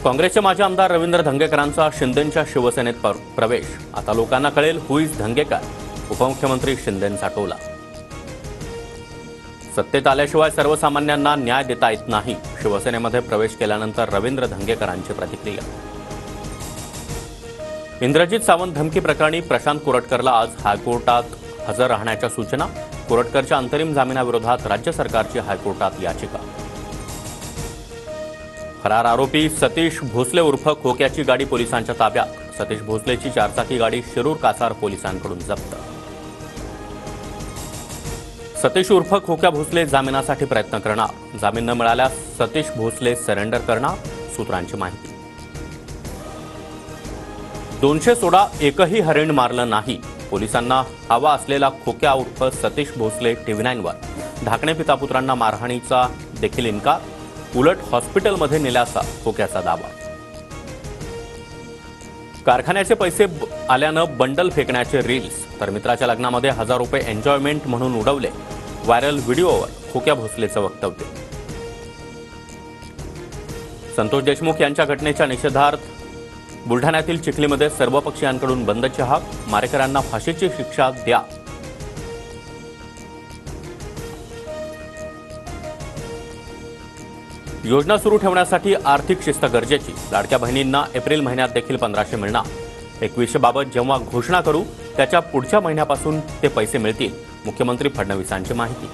काँग्रेसचे माजी आमदार रवींद्र धंगेकरांचा शिंदेंच्या शिवसेनेत प्रवेश। आता लोकांना कळेल हु इज धंगेकर। उपमुख्यमंत्री शिंदेंचा टोला। सत्तेत आल्याशिवाय सर्वसामान्यांना न्याय देता येत नाही। शिवसेनेमध्ये प्रवेश केल्यानंतर रवींद्र धंगेकरांची प्रतिक्रिया। इंद्रजित सावंत धमकी प्रकरणी प्रशांत कोरटकरला आज हायकोर्टात हजर राहण्याच्या सूचना। कोरटकरच्या अंतरिम जामिनाविरोधात राज्य सरकारची हायकोर्टात याचिका। फरार आरोपी सतीश भोसले उर्फ खोक्याची गाडी पोलिसांच्या ताब्यात। सतीश भोसलेची चारचाकी गाडी शिरूर कासार पोलिसांकडून जप्त। सतीश उर्फ खोक्या भोसले जामिनासाठी प्रयत्न करणार। जामीन न मिळाल्यास सतीश भोसले सरेंडर करणार, सूत्रांची माहिती। 200 सोडा एकही हरिण मारलं नाही। पोलिसांना हवा असलेला खोक्या उर्फ सतीश भोसले TV9 वर। ढाकणे पितापुत्रांना मारहाणीचा देखील इन्कार, उलट हॉस्पिटलमध्ये नेल्याचा खोक्याचा दावा। कारखान्याचे पैसे आल्यानं बंडल फेकण्याचे रील्स, तर मित्राच्या लग्नामध्ये 1000 रुपये एन्जॉयमेंट म्हणून उडवले। व्हायरल व्हिडिओवर खोक्या भोसलेचं वक्तव्य। संतोष देशमुख यांच्या घटनेच्या निषेधार्थ बुलढाण्यातील चिखलीमध्ये सर्वपक्षीयांकडून बंदची हाक। मारेकऱ्यांना फाशीची शिक्षा द्या। योजना सुरू ठेवण्यासाठी आर्थिक शिस्त गरजेची। लाडक्या बहिणींना एप्रिल महिन्यात देखील 1500 मिळणार। 2100 बाबत जेव्हा घोषणा करू त्याच्या पुढच्या महिन्यापासून ते पैसे मिळतील, मुख्यमंत्री फडणवीसांची माहिती।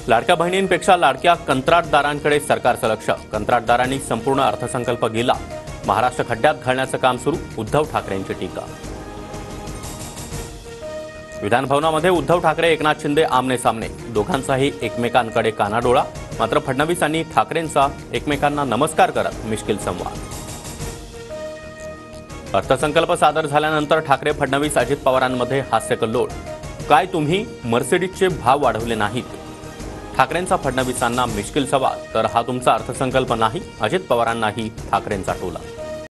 लाडक्या बहिणींपेक्षा लाडक्या कंत्राटदारांकडे सरकारचं लक्ष। कंत्राटदारांनी संपूर्ण अर्थसंकल्प गेला। महाराष्ट्र खड्ड्यात घालण्याचं काम सुरू, उद्धव ठाकरेंची टीका। विधानभवनामध्ये उद्धव ठाकरे एकनाथ शिंदे आमने सामने। दोघांचाही एकमेकांकडे कानाडोळा। मात्र फडणवीसांनी ठाकरेंचा एकमेकांना नमस्कार करत मिश्किल संवाद। अर्थसंकल्प सादर झाल्यानंतर ठाकरे फडणवीस अजित पवारांमध्ये हास्यकल्लोळ। काय तुम्ही मर्सिडीजचे भाव वाढवले नाहीत? ठाकरेंचा फडणवीसांना मिश्किल सवाल। तर हा तुमचा अर्थसंकल्प नाही, अजित पवारांनाही ठाकरेंचा टोला।